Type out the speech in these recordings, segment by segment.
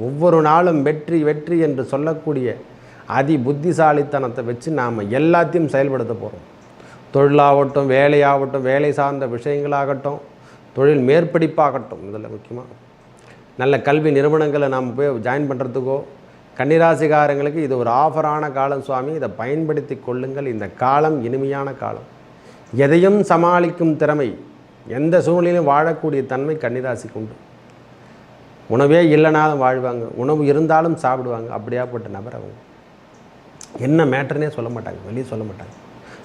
ஒவ்வொரு நாளும் வெற்றி வெற்றி என்று சொல்லக்கூடிய அதி புத்திசாலித்தனத்தை வச்சு நாம் எல்லாத்தையும் செயல்படுத்த போகிறோம். தொழிலாகட்டும், வேலையாகட்டும், வேலை சார்ந்த விஷயங்களாகட்டும், தொழில் மேற்படிப்பாகட்டும், இதில் முக்கியமாக நல்ல கல்வி நிறுவனங்களை நாம் போய் ஜாயின் பண்ணுறதுக்கோ, கன்னிராசிக்காரங்களுக்கு இது ஒரு ஆஃபரான காலம் சுவாமி, இதை பயன்படுத்தி கொள்ளுங்கள். இந்த காலம் இனிமையான காலம். எதையும் சமாளிக்கும் திறமை, எந்த சூழ்நிலையிலும் வாழக்கூடிய தன்மை கன்னிராசிக்கு உண்டு. உணவே இல்லைனாலும் வாழ்வாங்க, உணவு இருந்தாலும் சாப்பிடுவாங்க. அப்படியாப்பட்ட நபர் அவங்க. என்ன மேட்டர்னே சொல்ல மாட்டாங்க, வெளியே சொல்ல மாட்டாங்க.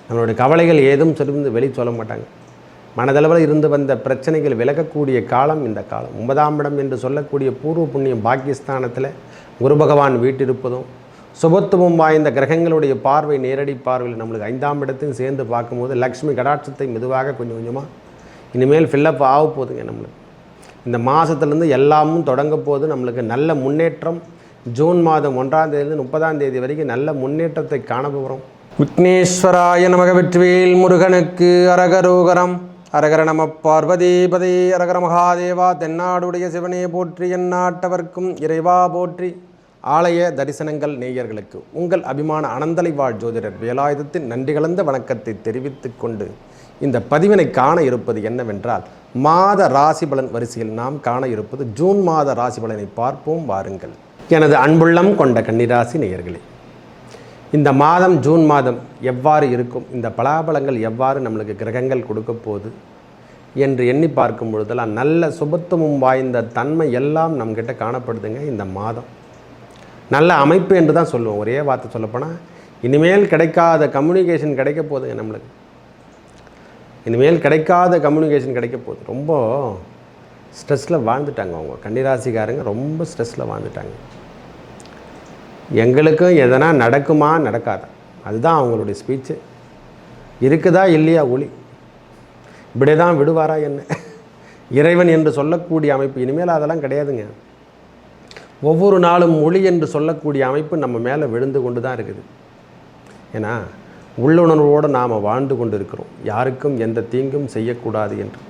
நம்மளுடைய கவலைகள் ஏதும் சொல்லிருந்து வெளியே சொல்ல மாட்டாங்க. மனதளவில் இருந்து வந்த பிரச்சனைகள் விலகக்கூடிய காலம் இந்த காலம். 9ஆம் இடம் என்று சொல்லக்கூடிய பூர்வ புண்ணியம் பாக்கியஸ்தானத்தில் குரு பகவான் வீட்டிருப்பதும், சுபத்துவம் வாய்ந்த கிரகங்களுடைய பார்வை, நேரடி பார்வையில் நம்மளுக்கு 5ஆம் இடத்தையும் சேர்ந்து பார்க்கும்போது லக்ஷ்மி கடாட்சத்தை மெதுவாக கொஞ்சம் கொஞ்சமாக இனிமேல் ஃபில்லப் ஆக போகுதுங்க. நம்மளுக்கு இந்த மாதத்துலேருந்து எல்லாமும் தொடங்க போது. நம்மளுக்கு நல்ல முன்னேற்றம். ஜூன் மாதம் 1ஆம் தேதியிலிருந்து 30ஆம் தேதி வரைக்கும் நல்ல முன்னேற்றத்தை காண போகிறோம். விக்னேஸ்வராய நமக. வெற்றிவேல் முருகனுக்கு அரகரோகரம். அரகர நம பார்வதீபதே. அரகர மகாதேவா. தென்னாடுடைய சிவனே போற்றி, எந்நாட்டவர்க்கும் இறைவா போற்றி. ஆலய தரிசனங்கள் நேயர்களுக்கு உங்கள் அபிமான அனந்தலை வாழ் ஜோதிடர் வேலாயுதத்தின் நன்றி கலந்த வணக்கத்தை தெரிவித்துக் கொண்டு இந்த பதிவினை காண இருப்பது என்னவென்றால், மாத ராசி பலன் வரிசையில் நாம் காண இருப்பது ஜூன் மாத ராசி பலனை பார்ப்போம் வாருங்கள். எனது அன்புள்ளம் கொண்ட கன்னிராசி நேயர்களே, இந்த மாதம் ஜூன் மாதம் எவ்வாறு இருக்கும், இந்த பலாபலங்கள் எவ்வாறு நம்மளுக்கு கிரகங்கள் கொடுக்க போகுது என்று எண்ணி பார்க்கும் பொழுதெல்லாம் நல்ல சுபத்துவம் வாய்ந்த தன்மை எல்லாம் நம்மக்கிட்ட காணப்படுதுங்க. இந்த மாதம் நல்ல அமைப்பு என்று தான் சொல்லுவோம். ஒரே வார்த்தை சொல்லப்போனால், இனிமேல் கிடைக்காத கம்யூனிகேஷன் கிடைக்க போகுதுங்க. நம்மளுக்கு இனிமேல் கிடைக்காத கம்யூனிகேஷன் கிடைக்க போகுது. ரொம்ப ஸ்ட்ரெஸ்ஸில் வாழ்ந்துட்டாங்க அவங்க கன்னிராசிக்காரங்க, ரொம்ப ஸ்ட்ரெஸ்ஸில் வாழ்ந்துட்டாங்க. எங்களுக்கும் எதனா நடக்குமா நடக்காதா, அதுதான் அவங்களுடைய ஸ்பீச்சு. இருக்குதா இல்லையா ஒளி, இப்படியே தான் விடுவாரா என்ன இறைவன் என்று சொல்லக்கூடிய அமைப்பு இனிமேல் அதெல்லாம் கிடையாதுங்க. ஒவ்வொரு நாளும் ஒளி என்று சொல்லக்கூடிய அமைப்பு நம்ம மேலே விழுந்து கொண்டு தான் இருக்குது. ஏன்னா உள்ளுணர்வோடு நாம் வாழ்ந்து கொண்டு இருக்கிறோம், யாருக்கும் எந்த தீங்கும் செய்யக்கூடாது என்று.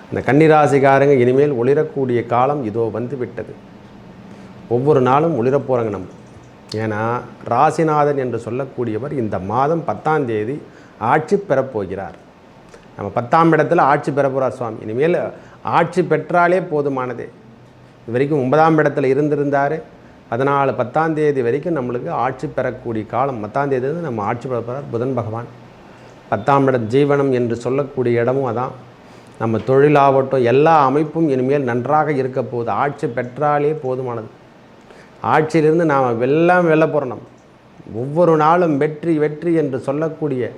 அந்த கன்னிராசிக்காரங்க இனிமேல் ஒளிரக்கூடிய காலம் இதோ வந்து விட்டது. ஒவ்வொரு நாளும் ஒளிரப் போகிறாங்க நம்ம. ஏன்னா ராசிநாதன் என்று சொல்லக்கூடியவர் இந்த மாதம் 10ஆம் தேதி ஆட்சி பெறப்போகிறார். நம்ம 10ஆம் இடத்துல ஆட்சி பெறப்போகிறார் சுவாமி. இனிமேல் ஆட்சி பெற்றாலே போதுமானதே. இது வரைக்கும் 9ஆம் இடத்துல இருந்திருந்தார். 14 10ஆம் தேதி வரைக்கும் நம்மளுக்கு ஆட்சி பெறக்கூடிய காலம். 10ஆம் தேதி வந்து நம்ம ஆட்சி பெற போகிறார் புதன் பகவான். 10ஆம் இடம் ஜீவனம் என்று சொல்லக்கூடிய இடமும் அதான். நம்ம தொழிலாகட்டும், எல்லா அமைப்பும் இனிமேல் நன்றாக இருக்க போகுது. ஆட்சி பெற்றாலே போதுமானது. ஆட்சியிலிருந்து நாம் வெல்ல போகிறோம். நம்ம ஒவ்வொரு நாளும் வெற்றி வெற்றி என்று சொல்லக்கூடிய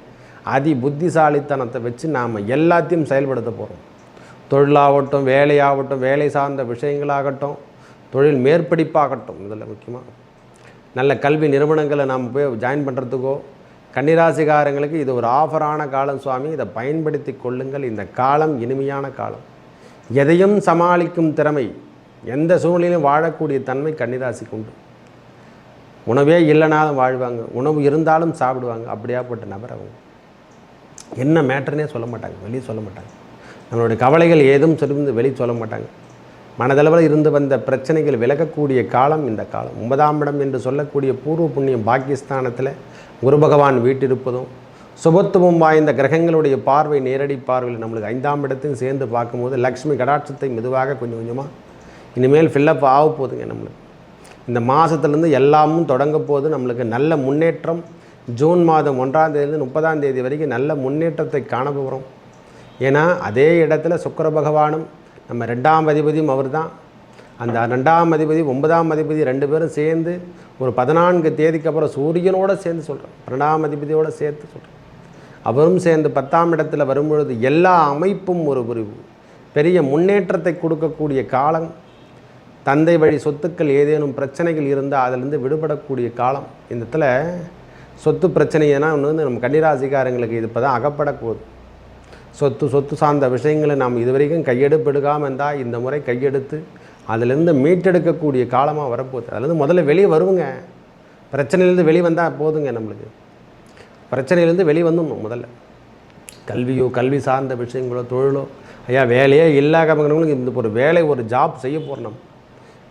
அதி புத்திசாலித்தனத்தை வச்சு நாம் எல்லாத்தையும் செயல்படுத்த போகிறோம். தொழிலாகட்டும், வேலையாகட்டும், வேலை சார்ந்த விஷயங்களாகட்டும், தொழில் மேற்படிப்பாகட்டும், இதில் முக்கியமாக நல்ல கல்வி நிறுவனங்களை நாம் போய் ஜாயின் பண்ணுறதுக்கோ, கன்னிராசிக்காரங்களுக்கு இது ஒரு ஆஃபரான காலம் சுவாமி, இதை பயன்படுத்தி கொள்ளுங்கள். இந்த காலம் இனிமையான காலம். எதையும் சமாளிக்கும் திறமை, எந்த சூழ்நிலையிலும் வாழக்கூடிய தன்மை கன்னிராசிக்கு உண்டு. உணவே இல்லைனாலும் வாழ்வாங்க, உணவு இருந்தாலும் சாப்பிடுவாங்க. அப்படியாப்பட்ட நபர் அவங்க. என்ன மேட்டர்னே சொல்ல மாட்டாங்க, வெளியே சொல்ல மாட்டாங்க. நம்மளுடைய கவலைகள் ஏதும் சொல்லிருந்து வெளியே சொல்ல மாட்டாங்க. மனதளவில் இருந்து வந்த பிரச்சனைகள் விலகக்கூடிய காலம் இந்த காலம். 9ஆம் இடம் என்று சொல்லக்கூடிய பூர்வ புண்ணியம் பாக்கியஸ்தானத்தில் குரு பகவான் வீட்டிருப்பதும், சுபத்துவம் வாய்ந்த கிரகங்களுடைய பார்வை, நேரடி பார்வையில் நம்மளுக்கு 5ஆம் இடத்தையும் சேர்ந்து பார்க்கும்போது லக்ஷ்மி கடாட்சத்தை மெதுவாக கொஞ்சம் கொஞ்சமாக இனிமேல் ஃபில்லப் ஆக போகுதுங்க. நம்மளுக்கு இந்த மாதத்துலேருந்து எல்லாமும் தொடங்க போது. நம்மளுக்கு நல்ல முன்னேற்றம். ஜூன் மாதம் 1ஆம் தேதியிலிருந்து 30ஆம் தேதி வரைக்கும் நல்ல முன்னேற்றத்தை காண போகிறோம். ஏன்னா அதே இடத்துல சுக்கிர பகவானும் நம்ம 2ஆம் அதிபதியும் அவர் தான். அந்த 2ஆம் அதிபதி 9ஆம் அதிபதி 2 பேரும் சேர்ந்து ஒரு 14 தேதிக்கு அப்புறம் சூரியனோடு சேர்ந்து சொல்கிறோம், 12ஆம் அதிபதியோடு சேர்த்து சொல்கிறோம். அவரும் சேர்ந்து 10ஆம் இடத்துல வரும்பொழுது எல்லா அமைப்பும் ஒரு பெரிய முன்னேற்றத்தை கொடுக்கக்கூடிய காலம். தந்தை வழி சொத்துக்கள் ஏதேனும் பிரச்சனைகள் இருந்தால் அதிலிருந்து விடுபடக்கூடிய காலம். இந்த இடத்துல சொத்து பிரச்சனை ஏன்னா ஒன்று வந்து நம்ம கன்னிராசிக்காரங்களுக்கு இது இப்போ தான் அகப்படக்கூடாது. சொத்து சார்ந்த விஷயங்களை நாம் இதுவரைக்கும் கையெடுப்பெடுக்காமல் இருந்தால் இந்த முறை கையெடுத்து அதிலிருந்து மீட்டெடுக்கக்கூடிய காலமாக வரப்போகுது. அதுலேருந்து முதல்ல வெளியே வருவோங்க. பிரச்சனையிலேருந்து வெளியே வந்தால் போதுங்க. நம்மளுக்கு பிரச்சனையிலேருந்து வெளியே வந்துடணும். முதல்ல கல்வியோ, கல்வி சார்ந்த விஷயங்களோ, தொழிலோ, ஐயா வேலையே இல்லாதவங்களுக்கு இந்த ஒரு வேலை, ஒரு ஜாப் செய்ய போகிறோம். நம்ம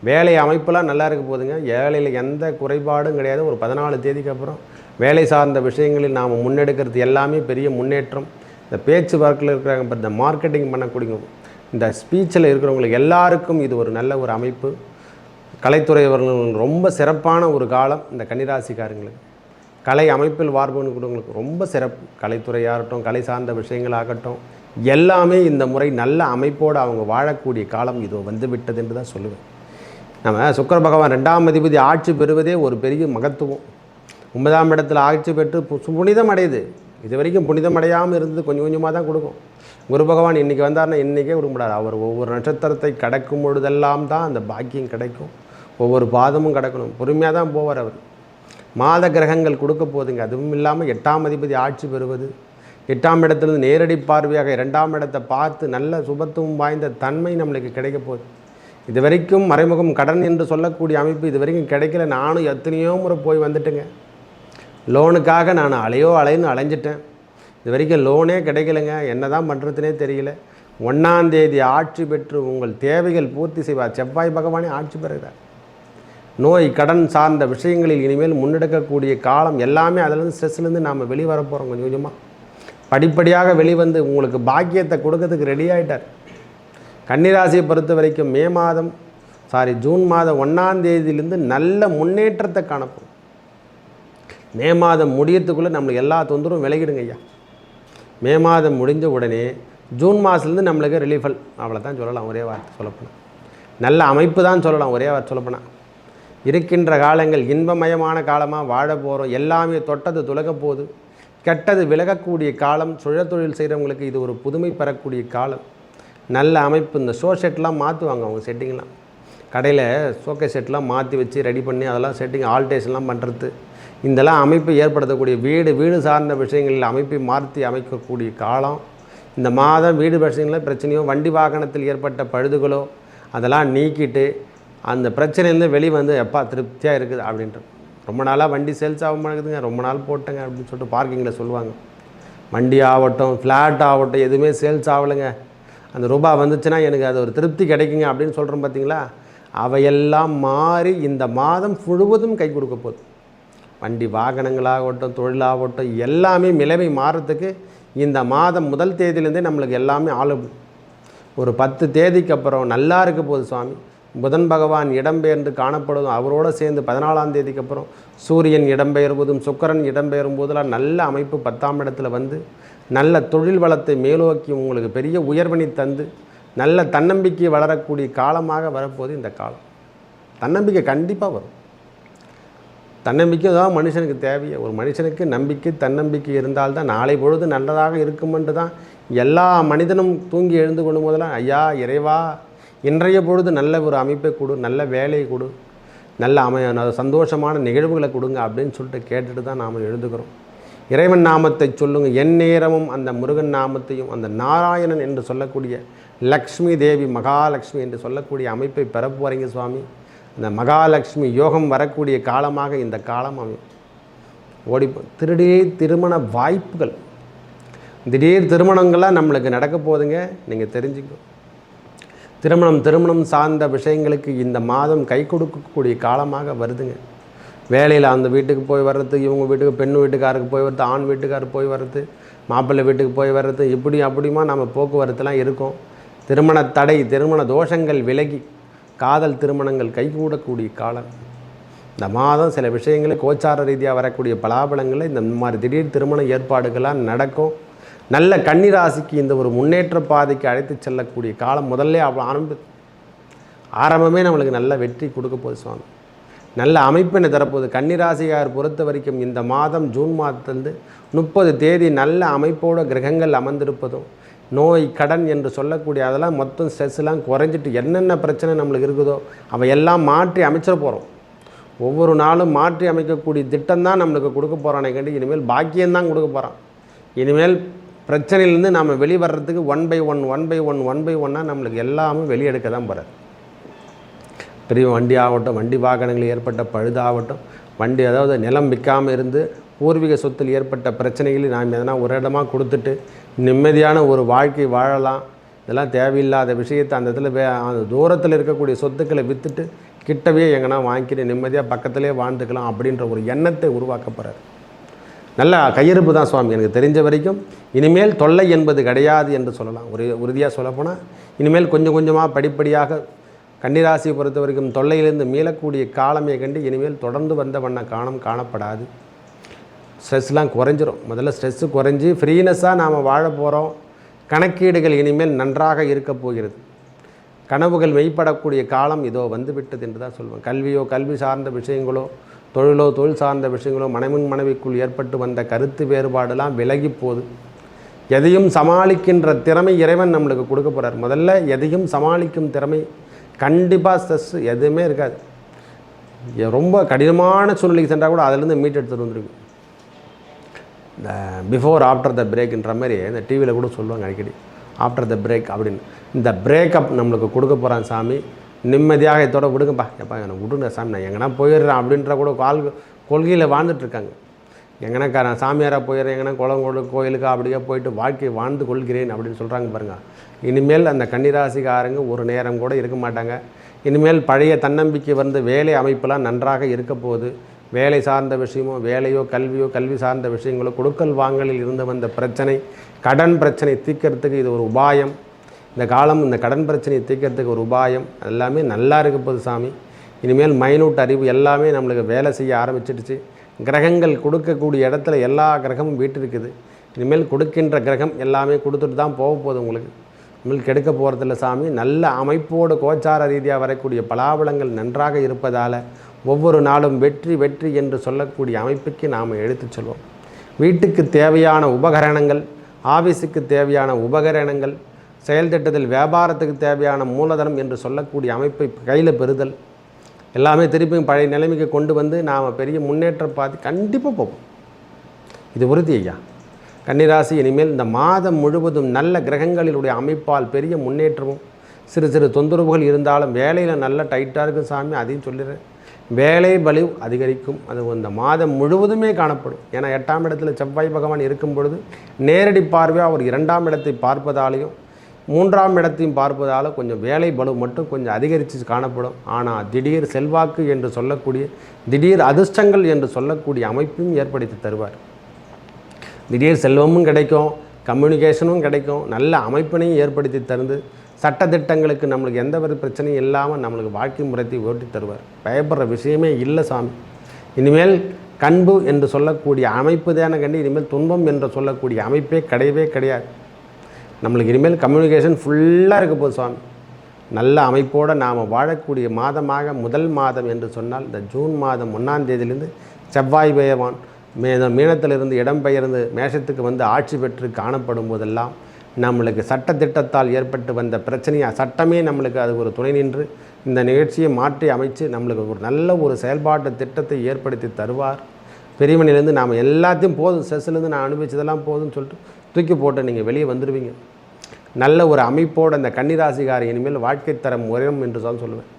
வேலை அமைப்பெல்லாம் நல்லா இருக்க போதுங்க. வேலையில் எந்த குறைபாடும் கிடையாது. ஒரு 14 தேதிக்கு அப்புறம் வேலை சார்ந்த விஷயங்களில் நாம் முன்னெடுக்கிறது எல்லாமே பெரிய முன்னேற்றம். இந்த பேச்சு வாக்கில் இருக்கிறாங்க, இந்த மார்க்கெட்டிங் பண்ணக்கூடிய, இந்த ஸ்பீச்சில் இருக்கிறவங்களுக்கு எல்லாருக்கும் இது ஒரு நல்ல ஒரு அமைப்பு. கலைத்துறையவர்கள் ரொம்ப சிறப்பான ஒரு காலம் இந்த கன்னிராசிக்காரங்களுக்கு. கலை அமைப்பில் வார்ப்புகளுக்கு ரொம்ப சிறப்பு. கலைத்துறையாகட்டும், கலை சார்ந்த விஷயங்களாகட்டும், எல்லாமே இந்த முறை நல்ல அமைப்போடு அவங்க வாழக்கூடிய காலம் இது வந்து விட்டது என்று தான் சொல்லுவேன். நம்ம சுக்கிர பகவான் 2ஆம் அதிபதி ஆட்சி பெறுவதே ஒரு பெரிய மகத்துவம். 9ஆம் இடத்துல ஆட்சி பெற்று புனிதம் அடையுது. இது வரைக்கும் புனிதம் அடையாமல் இருந்தது கொஞ்சம் கொஞ்சமாக தான் கொடுக்கும். குரு பகவான் இன்றைக்கி வந்தார்னா இன்றைக்கே கொடுக்க முடியாது. அவர் ஒவ்வொரு நட்சத்திரத்தை கடக்கும் பொழுதெல்லாம் தான் அந்த பாக்கியம் கிடைக்கும். ஒவ்வொரு பாதமும் கடக்கணும். பொறுமையாக தான் போவார் அவர். மாத கிரகங்கள் கொடுக்க போதுங்க. அதுவும் இல்லாமல் 8ஆம் அதிபதி ஆட்சி பெறுவது, 8ஆம் இடத்துலேருந்து நேரடி பார்வையாக 2ஆம் இடத்தை பார்த்து நல்ல சுபத்துவம் வாய்ந்த தன்மை நம்மளுக்கு கிடைக்க போகுது. இது வரைக்கும் மறைமுகம் கடன் என்று சொல்லக்கூடிய அமைப்பு இது வரைக்கும் கிடைக்கல. நானும் எத்தனையோ முறை போய் வந்துட்டுங்க. லோனுக்காக நான் அலைன்னு அலைஞ்சிட்டேன். இது வரைக்கும் லோனே கிடைக்கலைங்க. என்ன தான் பண்ணுறதுனே தெரியல. 1ஆம் தேதி ஆட்சி பெற்று உங்கள் தேவைகள் பூர்த்தி செய்வார். செவ்வாய் பகவானே ஆட்சி பெறுகிறார். நோய் கடன் சார்ந்த விஷயங்களில் இனிமேல் முன்னெடுக்கக்கூடிய காலம் எல்லாமே அதிலேருந்து ஸ்ட்ரெஸ்லேருந்து நாம் வெளிவர போகிறோம். கொஞ்சம் கொஞ்சமாக படிப்படியாக வெளிவந்து உங்களுக்கு பாக்கியத்தை கொடுக்கறதுக்கு ரெடி ஆகிட்டார். கன்னிராசியை பொறுத்த வரைக்கும் ஜூன் மாதம் 1ஆம் தேதியிலேருந்து நல்ல முன்னேற்றத்தை காணப்போம். மே மாதம் முடியத்துக்குள்ளே நம்மளுக்கு எல்லா தொந்தரவும் விலகிடுங்க ஐயா. மே மாதம் முடிஞ்ச உடனே ஜூன் மாதத்துலேருந்து நம்மளுக்கு ரிலீஃபல், அவ்வளோதான் சொல்லலாம். ஒரே வார்த்தை சொல்லப்போனால் நல்ல அமைப்பு தான் சொல்லலாம். ஒரே வார்த்தை சொல்லப்போனால் இருக்கின்ற காலங்கள் இன்பமயமான காலமாக வாழ போகிறோம். எல்லாமே தொட்டது துலக போகுது. கெட்டது விலகக்கூடிய காலம். சுழற்தொழில் செய்கிறவங்களுக்கு இது ஒரு புதுமை பெறக்கூடிய காலம். நல்ல அமைப்பு. இந்த ஷோ செட்லாம் மாற்றுவாங்க அவங்க செட்டிங்லாம். கடையில் ஷோகே செட்லாம் மாற்றி வச்சு ரெடி பண்ணி அதெல்லாம் செட்டிங் ஆல்டேஷன்லாம் பண்ணுறது, இதெல்லாம் அமைப்பை ஏற்படுத்தக்கூடிய வீடு சார்ந்த விஷயங்களில் அமைப்பை மாற்றி அமைக்கக்கூடிய காலம். இந்த மாதம் வீடு விஷயங்களில் பிரச்சனையோ வண்டி வாகனத்தில் ஏற்பட்ட பழுதுகளோ அதெல்லாம் நீக்கிட்டு அந்த பிரச்சனையிலேருந்து வெளிவந்து எப்பா திருப்தியாக இருக்குது அப்படின்ட்டு. ரொம்ப நாளாக வண்டி சேல்ஸ் ஆக மாட்டேங்குதுங்க, ரொம்ப நாள் போட்டேங்க அப்படின்னு சொல்லிட்டு பார்க்கிங்கில் சொல்லுவாங்க. வண்டி ஆகட்டும், ஃப்ளாட் ஆகட்டும், எதுவுமே சேல்ஸ் ஆகலைங்க, அந்த ரூபா வந்துச்சுன்னா எனக்கு அது ஒரு திருப்தி கிடைக்குங்க அப்படின்னு சொல்கிறோம் பார்த்தீங்களா. அவையெல்லாம் மாறி இந்த மாதம் முழுவதும் கை கொடுக்க போகுது. வண்டி வாகனங்களாகட்டும், தொழிலாகட்டும், எல்லாமே நிலைமை மாறத்துக்கு இந்த மாதம் முதல் தேதியிலேருந்தே நம்மளுக்கு எல்லாமே ஒரு 10 தேதிக்கு அப்புறம் நல்லா இருக்க போகுது சுவாமி. புதன் பகவான் இடம்பெயர்ந்து காணப்படுவதும் அவரோடு சேர்ந்து 14ஆம் தேதிக்கு அப்புறம் சூரியன் இடம்பெயர்வதும் சுக்கிரன் இடம்பெயரும் போதெல்லாம் நல்ல அமைப்பு 10ஆம் இடத்துல வந்து நல்ல தொழில் வளத்தை மேலோக்கி உங்களுக்கு பெரிய உயர்வினை தந்து நல்ல தன்னம்பிக்கை வளரக்கூடிய காலமாக வரப்போகுது இந்த காலம். தன்னம்பிக்கை கண்டிப்பாக வரும். தன்னம்பிக்கை தான் மனுஷனுக்கு தேவையே. ஒரு மனுஷனுக்கு நம்பிக்கை தன்னம்பிக்கை இருந்தால்தான் நாளை பொழுது நல்லதாக இருக்குமென்று தான் எல்லா மனிதனும் தூங்கி எழுந்து கொண்டு போதெல்லாம் ஐயா இறைவா இன்றைய பொழுது நல்ல ஒரு அமைப்பை கொடு, நல்ல வேலையை கொடு, நல்ல சந்தோஷமான நிகழ்வுகளை கொடுங்க அப்படின்னு சொல்லிட்டு கேட்டுட்டு தான் நாம் எழுதுகிறோம். இறைவன் நாமத்தை சொல்லுங்க. என் நேரமும் அந்த முருகன் நாமத்தையும் அந்த நாராயணன் என்று சொல்லக்கூடிய லக்ஷ்மி தேவி மகாலட்சுமி என்று சொல்லக்கூடிய அமைப்பை பெறப்போறீங்க சுவாமி. அந்த மகாலட்சுமி யோகம் வரக்கூடிய காலமாக இந்த காலம் அமையும். திடீர் திருமண வாய்ப்புகள், திடீர் திருமணங்கள்லாம் நம்மளுக்கு நடக்க போகுதுங்க. நீங்கள் தெரிஞ்சுக்கோ. திருமணம் சார்ந்த விஷயங்களுக்கு இந்த மாதம் கை கொடுக்கக்கூடிய காலமாக வருதுங்க. வேலையில் அந்த வீட்டுக்கு போய் வர்றது, இவங்க வீட்டுக்கு பெண் வீட்டுக்காருக்கு போய் வர்றது, ஆண் வீட்டுக்காரருக்கு போய் வர்றது, மாப்பிள்ளை வீட்டுக்கு போய் வர்றது, இப்படி அப்படியுமா நம்ம போக்குவரத்துலாம் இருக்கும். திருமண தடை, திருமண தோஷங்கள் விலகி காதல் திருமணங்கள் கைகூடக்கூடிய காலம். இந்த மாதம் சில விஷயங்களை கோச்சார ரீதியாக வரக்கூடிய பலாபலங்களில் இந்த மாதிரி திடீர் திருமண ஏற்பாடுகள்லாம் நடக்கும். நல்ல கன்னிராசிக்கு இந்த ஒரு முன்னேற்ற பாதைக்கு அழைத்து செல்லக்கூடிய காலம் முதல்ல ஆரம்பமே நம்மளுக்கு நல்ல வெற்றி கொடுக்க போகுது சுவாமி. நல்ல அமைப்பினை தரப்போகுது. கன்னிராசியார் பொறுத்த வரைக்கும் இந்த மாதம் ஜூன் மாதத்திலிருந்து 30 தேதி நல்ல அமைப்போட கிரகங்கள் அமர்ந்திருப்பதும், நோய் கடன் என்று சொல்லக்கூடிய அதெல்லாம் மொத்தம் ஸ்ட்ரெஸ்லாம் குறைஞ்சிட்டு என்னென்ன பிரச்சனை நம்மளுக்கு இருக்குதோ அவையெல்லாம் மாற்றி அமைச்சிட போகிறோம். ஒவ்வொரு நாளும் மாற்றி அமைக்கக்கூடிய திட்டம்தான் நம்மளுக்கு கொடுக்க போகிறானே கண்டி. இனிமேல் பாக்கியம்தான் கொடுக்க போகிறான். இனிமேல் பிரச்சனையிலேருந்து நாம் வெளிவரத்துக்கு 1 by 1 நம்மளுக்கு எல்லாமே வெளியெடுக்க தான் போகிறார். பெரிய வண்டி ஆகட்டும், வண்டி வாகனங்களில் ஏற்பட்ட பழுதாகட்டும், வண்டி அதாவது நிலம் விற்காமல் இருந்து பூர்வீக சொத்தில் ஏற்பட்ட பிரச்சனைகளில் நாம் எதனா ஒரு இடமாக கொடுத்துட்டு நிம்மதியான ஒரு வாழ்க்கை வாழலாம். இதெல்லாம் தேவையில்லாத விஷயத்தை அந்த இடத்துல அந்த தூரத்தில் இருக்கக்கூடிய சொத்துக்களை விற்றுட்டு கிட்டவே எங்கன்னா வாங்கிக்கிட்டு நிம்மதியாக பக்கத்துலேயே வாழ்ந்துக்கலாம் அப்படின்ற ஒரு எண்ணத்தை உருவாக்க போகிறார். நல்ல கையிருப்பு தான் சுவாமி. எனக்கு தெரிஞ்ச வரைக்கும் இனிமேல் தொல்லை என்பது கிடையாது என்று சொல்லலாம். உறுதியாக சொல்லப்போனால் இனிமேல் கொஞ்சம் கொஞ்சமாக படிப்படியாக கன்னிராசியை பொறுத்த வரைக்கும் தொல்லையிலிருந்து மீளக்கூடிய காலமே கண்டு இனிமேல் தொடர்ந்து வந்த வண்ண காணப்படாது. ஸ்ட்ரெஸ்லாம் குறைஞ்சிரும். முதல்ல ஸ்ட்ரெஸ்ஸு குறைஞ்சி ஃப்ரீனஸ்ஸாக நாம் வாழ போகிறோம். கணக்கீடுகள் இனிமேல் நன்றாக இருக்க போகிறது. கனவுகள் மெய்ப்படக்கூடிய காலம் இதோ வந்துவிட்டது என்று தான் சொல்லுவேன். கல்வி சார்ந்த விஷயங்களோ, தொழில் சார்ந்த விஷயங்களோ, மனைவிக்குள் ஏற்பட்டு வந்த கருத்து வேறுபாடெல்லாம் விலகி போகுது. எதையும் சமாளிக்கின்ற திறமை இறைவன் நம்மளுக்கு கொடுக்க போகிறார். முதல்ல எதையும் சமாளிக்கும் திறமை. கண்டிப்பாக ஸ்ட்ரெஸ் எதுவுமே இருக்காது. ரொம்ப கடினமான சூழ்நிலைக்கு சென்றால் கூட அதிலேருந்து மீட் எடுத்துகிட்டு வந்துருக்கு. இந்த பிஃபோர் ஆஃப்டர் த பிரேக்ன்ற மாதிரி இந்த டிவியில் கூட சொல்லுவாங்க அடிக்கடி, ஆஃப்டர் த பிரேக் அப்படின்னு. இந்த பிரேக்கப் நம்மளுக்கு கொடுக்க போகிறான் சாமி. நிம்மதியாக இதோட விடுங்கப்பா, எப்பா எனக்கு விடுங்க சாமி, நான் எங்கன்னா போயிடுறேன் அப்படின்ற கூட கொள்கையில் வாழ்ந்துட்டுருக்காங்க. எங்கன்னா நான் சாமியாராக போயிடுறேன், எங்கன்னா கோயிலுக்கு அப்படியே போயிட்டு வாழ்க்கையை வாழ்ந்து கொள்கிறேன் அப்படின்னு சொல்கிறாங்க பாருங்கள். இனிமேல் அந்த கன்னிராசிக்காரங்க ஒரு நேரம் கூட இருக்க மாட்டாங்க. இனிமேல் பழைய தன்னம்பிக்கை வந்து வேலை அமைப்பெல்லாம் நன்றாக இருக்க போகுது. வேலை சார்ந்த விஷயமோ, வேலையோ கல்வியோ, கல்வி சார்ந்த விஷயங்களோ, கொடுக்கல் வாங்கலில் இருந்து வந்த பிரச்சனை, கடன் பிரச்சனை தீர்க்கறதுக்கு இது ஒரு உபாயம். இந்த காலம் இந்த கடன் பிரச்சனையை தீர்க்கறதுக்கு ஒரு உபாயம். எல்லாமே நல்லா இருக்க போகுது சாமி. இனிமேல் மைனூட் அறிவு எல்லாமே நம்மளுக்கு வேலை செய்ய ஆரம்பிச்சிடுச்சு. கிரகங்கள் கொடுக்கக்கூடிய இடத்துல எல்லா கிரகமும் வீட்டிருக்குது. இனிமேல் கொடுக்கின்ற கிரகம் எல்லாமே கொடுத்துட்டு தான் போக போகுது. உங்களுக்கு இனிமேல் கெடுக்க போகிறதில்ல சாமி. நல்ல அமைப்போடு கோச்சார ரீதியாக வரக்கூடிய பலாபலங்கள் நன்றாக இருப்பதால் ஒவ்வொரு நாளும் வெற்றி என்று சொல்லக்கூடிய அமைப்புக்கு நாம் எடுத்து செல்வோம். வீட்டுக்கு தேவையான உபகரணங்கள், ஆஃபீஸுக்கு தேவையான உபகரணங்கள், செயல் திட்டத்தில் வியாபாரத்துக்கு தேவையான மூலதனம் என்று சொல்லக்கூடிய அமைப்பை கையில் பெறுதல் எல்லாமே திருப்பியும் பழைய நிலைமைக்கு கொண்டு வந்து நாம் பெரிய முன்னேற்றம் பார்த்து கண்டிப்பாக போவோம். இது உறுதி ஐயா. கன்னிராசி இனிமேல் இந்த மாதம் முழுவதும் நல்ல கிரகங்களினுடைய அமைப்பால் பெரிய முன்னேற்றமும், சிறு தொந்தரவுகள் இருந்தாலும் வேலையில் நல்ல டைட்டாக இருக்கும் சாமி. அதையும் சொல்லிடுறேன். வேலை பலு அதிகரிக்கும். அது இந்த மாதம் முழுவதுமே காணப்படும். ஏன்னா 8ஆம் இடத்துல செவ்வாய் பகவான் இருக்கும் பொழுது நேரடி பார்வையாக அவர் 2ஆம் இடத்தை பார்ப்பதாலையும் 3ஆம் இடத்தையும் பார்ப்பதால் கொஞ்சம் வேலை பலு மட்டும் கொஞ்சம் அதிகரித்து காணப்படும். ஆனால் திடீர் செல்வாக்கு என்று சொல்லக்கூடிய, திடீர் அதிர்ஷ்டங்கள் என்று சொல்லக்கூடிய அமைப்பையும் ஏற்படுத்தி தருவார். திடீர் செல்வமும் கிடைக்கும், கம்யூனிகேஷனும் கிடைக்கும், நல்ல அமைப்பினையும் ஏற்படுத்தி தந்து சட்டத்திட்டங்களுக்கு நம்மளுக்கு எந்த ஒரு பிரச்சனையும் இல்லாமல் நம்மளுக்கு வாழ்க்கை முறையை ஓட்டி தருவார். பயப்படுற விஷயமே இல்லை சாமி. இனிமேல் கண்பு என்று சொல்லக்கூடிய அமைப்பு தானே கண்டு இனிமேல் துன்பம் என்று சொல்லக்கூடிய அமைப்பே கிடையவே கிடையாது. நம்மளுக்கு இனிமேல் கம்யூனிகேஷன் ஃபுல்லாக இருக்க போகுது சுவாமி. நல்ல அமைப்போடு நாம் வாழக்கூடிய மாதமாக முதல் மாதம் என்று சொன்னால் இந்த ஜூன் மாதம் 1ஆம் தேதியிலிருந்து செவ்வாய் பகவான் மீனத்திலிருந்து இடம்பெயர்ந்து மேஷத்துக்கு வந்து ஆட்சி பெற்று காணப்படும் போதெல்லாம் நம்மளுக்கு சட்டத்திட்டத்தால் ஏற்பட்டு வந்த பிரச்சனையாக சட்டமே நம்மளுக்கு அது ஒரு துணை நின்று இந்த நிகழ்ச்சியை மாற்றி அமைச்சு நம்மளுக்கு ஒரு நல்ல ஒரு செயல்பாட்டு திட்டத்தை ஏற்படுத்தி தருவார். பெரியமணிலேருந்து நாம் எல்லாத்தையும் போதும், செஸ்லேருந்து நான் அனுபவிச்சதெல்லாம் போதும்னு சொல்லிட்டு தூக்கி போட்டு நீங்கள் வெளியே வந்துடுவீங்க. நல்ல ஒரு அமைப்போடு அந்த கன்னிராசிகாரி இனிமேல் வாழ்க்கை தரம் உயரும் என்று சொல்லுவேன்.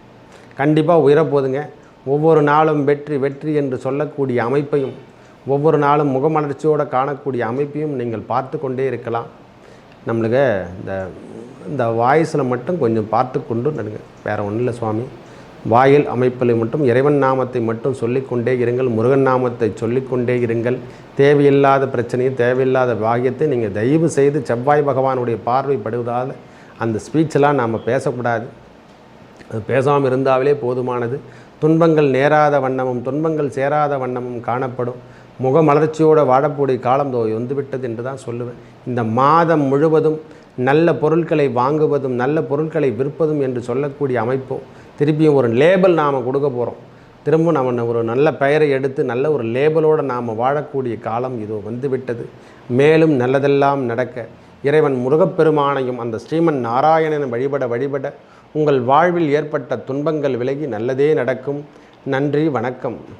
கண்டிப்பாக உயரப்போதுங்க. ஒவ்வொரு நாளும் வெற்றி என்று சொல்லக்கூடிய அமைப்பையும், ஒவ்வொரு நாளும் முகமலர்ச்சியோடு காணக்கூடிய அமைப்பையும் நீங்கள் பார்த்து கொண்டே இருக்கலாம். நம்மளுக்கு இந்த வாய்ஸில் மட்டும் கொஞ்சம் பார்த்து கொண்டு நடுங்க, வேறு ஒன்றும் இல்லை சுவாமி. வாயில் அமைப்பில் மட்டும் இறைவன் நாமத்தை மட்டும் சொல்லிக்கொண்டே இருங்கள், முருகன் நாமத்தை சொல்லிக்கொண்டே இருங்கள். தேவையில்லாத பிரச்சனையும் தேவையில்லாத பாகியத்தை நீங்கள் தயவு செய்து செவ்வாய் பகவானுடைய பார்வைப்படுவதால் அந்த ஸ்பீச்செலாம் நாம் பேசக்கூடாது. அது பேசாமல் இருந்தாலே போதுமானது. துன்பங்கள் நேராத வண்ணமும் துன்பங்கள் சேராத வண்ணமும் காணப்படும். முகமலர்ச்சியோடு வாழக்கூடிய காலம் வந்துவிட்டது என்று தான் சொல்லுவேன். இந்த மாதம் முழுவதும் நல்ல பொருட்களை வாங்குவதும் நல்ல பொருட்களை விற்பதும் என்று சொல்லக்கூடிய அமைப்பும், திருப்பியும் ஒரு லேபிள் நாம் கொடுக்க போகிறோம். திரும்ப நம்ம ஒரு நல்ல பெயரை எடுத்து நல்ல ஒரு லேபிளோடு நாம் வாழக்கூடிய காலம் இதோ வந்துவிட்டது. மேலும் நல்லதெல்லாம் நடக்க இறைவன் முருகப்பெருமானையும் அந்த ஸ்ரீமன் நாராயணனை வழிபட உங்கள் வாழ்வில் ஏற்பட்ட துன்பங்கள் விலகி நல்லதே நடக்கும். நன்றி, வணக்கம்.